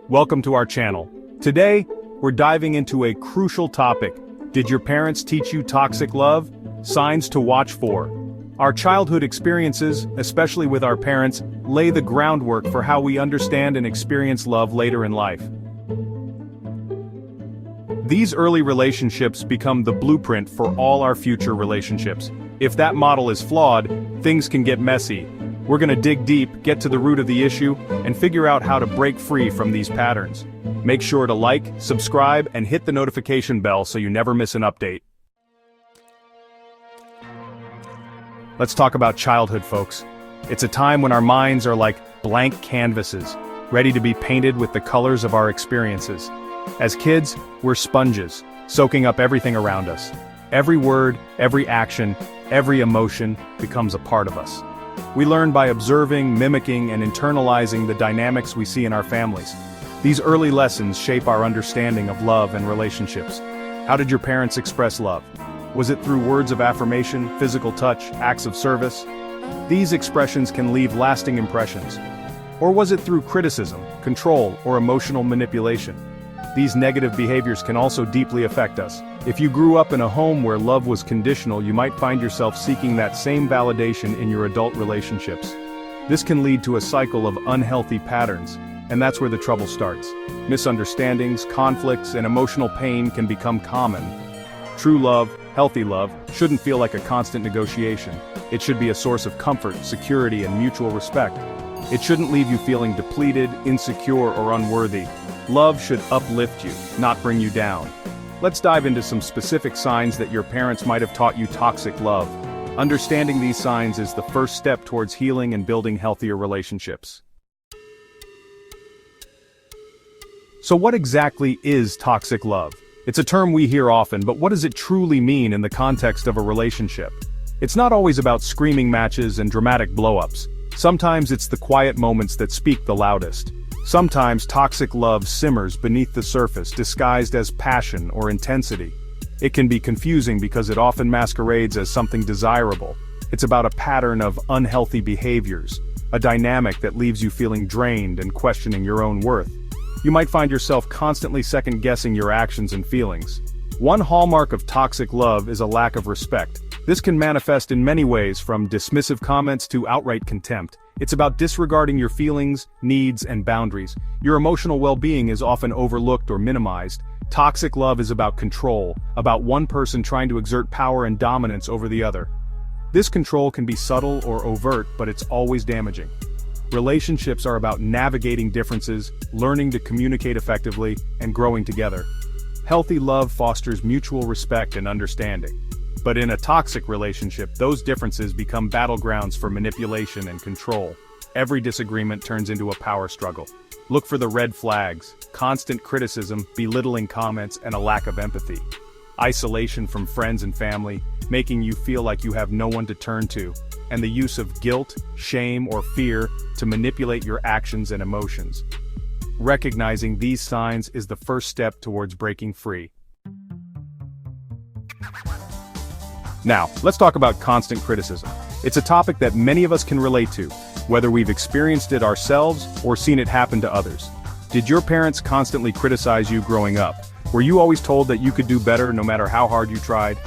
Welcome to our channel. Today, we're diving into a crucial topic. Did your parents teach you toxic love? Signs to watch for. Our childhood experiences, especially with our parents, lay the groundwork for how we understand and experience love later in life. These early relationships become the blueprint for all our future relationships. If that model is flawed, things can get messy. We're gonna dig deep, get to the root of the issue, and figure out how to break free from these patterns. Make sure to like, subscribe, and hit the notification bell so you never miss an update. Let's talk about childhood, folks. It's a time when our minds are like blank canvases, ready to be painted with the colors of our experiences. As kids, we're sponges, soaking up everything around us. Every word, every action, every emotion becomes a part of us. We learn by observing, mimicking, and internalizing the dynamics we see in our families. These early lessons shape our understanding of love and relationships. How did your parents express love? Was it through words of affirmation, physical touch, acts of service? These expressions can leave lasting impressions. Or was it through criticism, control, or emotional manipulation? These negative behaviors can also deeply affect us. If you grew up in a home where love was conditional, you might find yourself seeking that same validation in your adult relationships. This can lead to a cycle of unhealthy patterns, and that's where the trouble starts. Misunderstandings, conflicts, and emotional pain can become common. True love, healthy love, shouldn't feel like a constant negotiation. It should be a source of comfort, security, and mutual respect. It shouldn't leave you feeling depleted, insecure, or unworthy. Love should uplift you, not bring you down. Let's dive into some specific signs that your parents might have taught you toxic love. Understanding these signs is the first step towards healing and building healthier relationships. So what exactly is toxic love? It's a term we hear often, but what does it truly mean in the context of a relationship? It's not always about screaming matches and dramatic blow-ups. Sometimes it's the quiet moments that speak the loudest. Sometimes toxic love simmers beneath the surface, disguised as passion or intensity. It can be confusing because it often masquerades as something desirable. It's about a pattern of unhealthy behaviors, a dynamic that leaves you feeling drained and questioning your own worth. You might find yourself constantly second-guessing your actions and feelings. One hallmark of toxic love is a lack of respect. This can manifest in many ways, from dismissive comments to outright contempt. It's about disregarding your feelings, needs, and boundaries. Your emotional well-being is often overlooked or minimized. Toxic love is about control, about one person trying to exert power and dominance over the other. This control can be subtle or overt, but it's always damaging. Relationships are about navigating differences, learning to communicate effectively, and growing together. Healthy love fosters mutual respect and understanding. But in a toxic relationship, those differences become battlegrounds for manipulation and control. Every disagreement turns into a power struggle. Look for the red flags: constant criticism, belittling comments, and a lack of empathy. Isolation from friends and family, making you feel like you have no one to turn to, and the use of guilt, shame, or fear to manipulate your actions and emotions. Recognizing these signs is the first step towards breaking free. Now, let's talk about constant criticism. It's a topic that many of us can relate to, whether we've experienced it ourselves or seen it happen to others. Did your parents constantly criticize you growing up? Were you always told that you could do better no matter how hard you tried?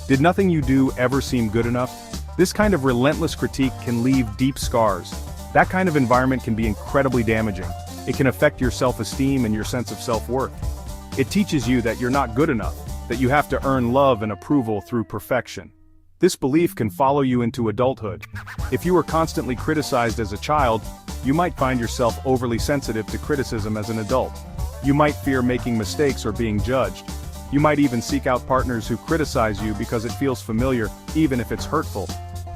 Did nothing you do ever seem good enough? This kind of relentless critique can leave deep scars. That kind of environment can be incredibly damaging. It can affect your self-esteem and your sense of self-worth. It teaches you that you're not good enough, that you have to earn love and approval through perfection. This belief can follow you into adulthood. If you were constantly criticized as a child, you might find yourself overly sensitive to criticism as an adult. You might fear making mistakes or being judged. You might even seek out partners who criticize you because it feels familiar, even if it's hurtful.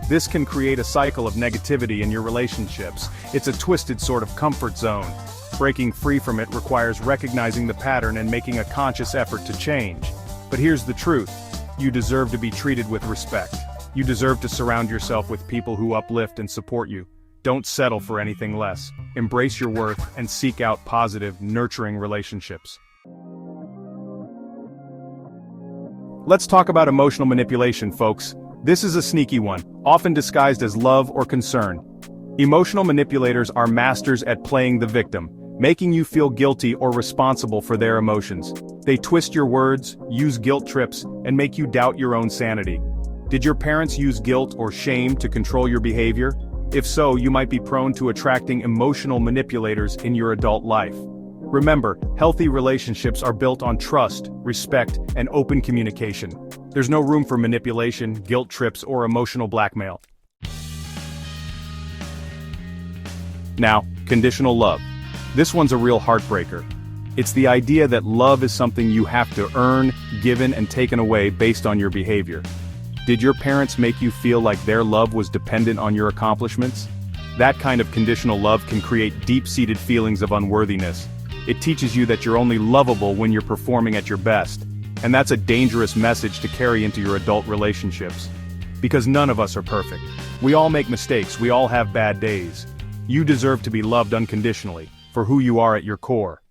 This can create a cycle of negativity in your relationships. It's a twisted sort of comfort zone. Breaking free from it requires recognizing the pattern and making a conscious effort to change. But here's the truth: you deserve to be treated with respect. You deserve to surround yourself with people who uplift and support you. Don't settle for anything less. Embrace your worth and seek out positive, nurturing relationships. Let's talk about emotional manipulation, folks. This is a sneaky one, often disguised as love or concern. Emotional manipulators are masters at playing the victim. making you feel guilty or responsible for their emotions. They twist your words, use guilt trips, and make you doubt your own sanity. Did your parents use guilt or shame to control your behavior? If so, you might be prone to attracting emotional manipulators in your adult life. Remember, healthy relationships are built on trust, respect, and open communication. There's no room for manipulation, guilt trips, or emotional blackmail. Now, conditional love. This one's a real heartbreaker. It's the idea that love is something you have to earn, given, and taken away based on your behavior. Did your parents make you feel like their love was dependent on your accomplishments? That kind of conditional love can create deep-seated feelings of unworthiness. It teaches you that you're only lovable when you're performing at your best. And that's a dangerous message to carry into your adult relationships. Because none of us are perfect. We all make mistakes, we all have bad days. You deserve to be loved unconditionally, for who you are at your core.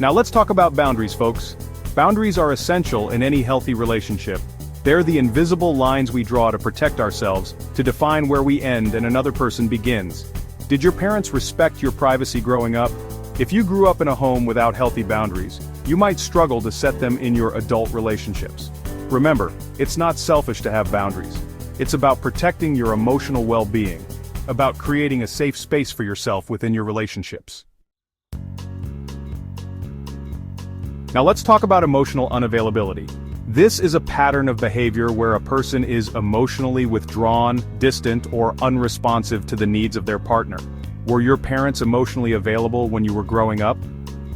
Now let's talk about boundaries, folks. Boundaries are essential in any healthy relationship. They're the invisible lines we draw to protect ourselves, to define where we end and another person begins. Did your parents respect your privacy growing up? If you grew up in a home without healthy boundaries, you might struggle to set them in your adult relationships. Remember, it's not selfish to have boundaries. It's about protecting your emotional well-being, about creating a safe space for yourself within your relationships. Now let's talk about emotional unavailability. This is a pattern of behavior where a person is emotionally withdrawn, distant, or unresponsive to the needs of their partner. Were your parents emotionally available when you were growing up?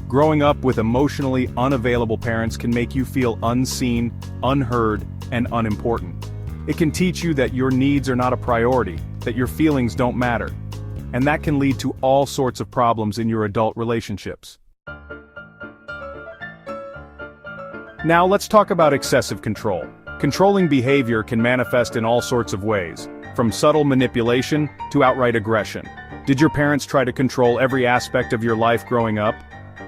Growing up with emotionally unavailable parents can make you feel unseen, unheard, and unimportant. It can teach you that your needs are not a priority, that your feelings don't matter. And that can lead to all sorts of problems in your adult relationships. Now let's talk about excessive control. Controlling behavior can manifest in all sorts of ways, from subtle manipulation to outright aggression. Did your parents try to control every aspect of your life growing up?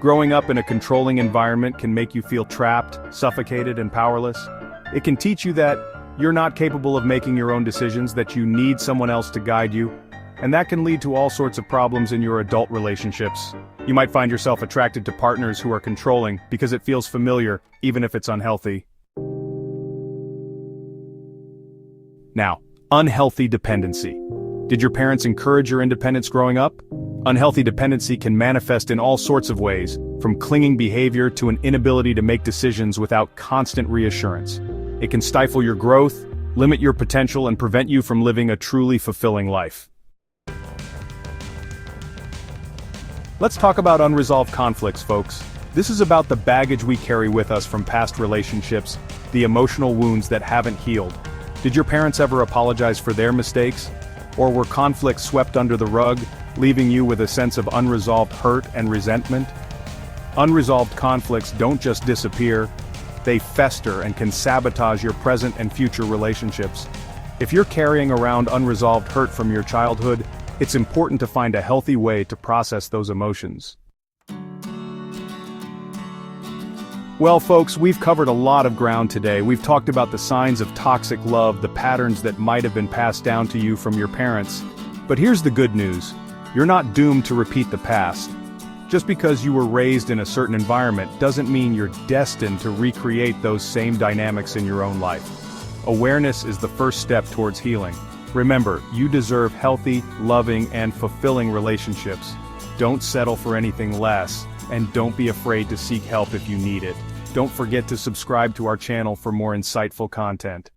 Growing up in a controlling environment can make you feel trapped, suffocated, and powerless. It can teach you that you're not capable of making your own decisions, that you need someone else to guide you, and that can lead to all sorts of problems in your adult relationships. You might find yourself attracted to partners who are controlling because it feels familiar, even if it's unhealthy. Now, unhealthy dependency. Did your parents encourage your independence growing up? Unhealthy dependency can manifest in all sorts of ways, from clinging behavior to an inability to make decisions without constant reassurance. It can stifle your growth, limit your potential, and prevent you from living a truly fulfilling life. Let's talk about unresolved conflicts, folks. This is about the baggage we carry with us from past relationships, the emotional wounds that haven't healed. Did your parents ever apologize for their mistakes? Or were conflicts swept under the rug, leaving you with a sense of unresolved hurt and resentment? Unresolved conflicts don't just disappear, they fester and can sabotage your present and future relationships. If you're carrying around unresolved hurt from your childhood, it's important to find a healthy way to process those emotions. Well, folks, we've covered a lot of ground today. We've talked about the signs of toxic love, the patterns that might have been passed down to you from your parents. But here's the good news. You're not doomed to repeat the past. Just because you were raised in a certain environment doesn't mean you're destined to recreate those same dynamics in your own life. Awareness is the first step towards healing. Remember, you deserve healthy, loving, and fulfilling relationships. Don't settle for anything less, and don't be afraid to seek help if you need it. Don't forget to subscribe to our channel for more insightful content.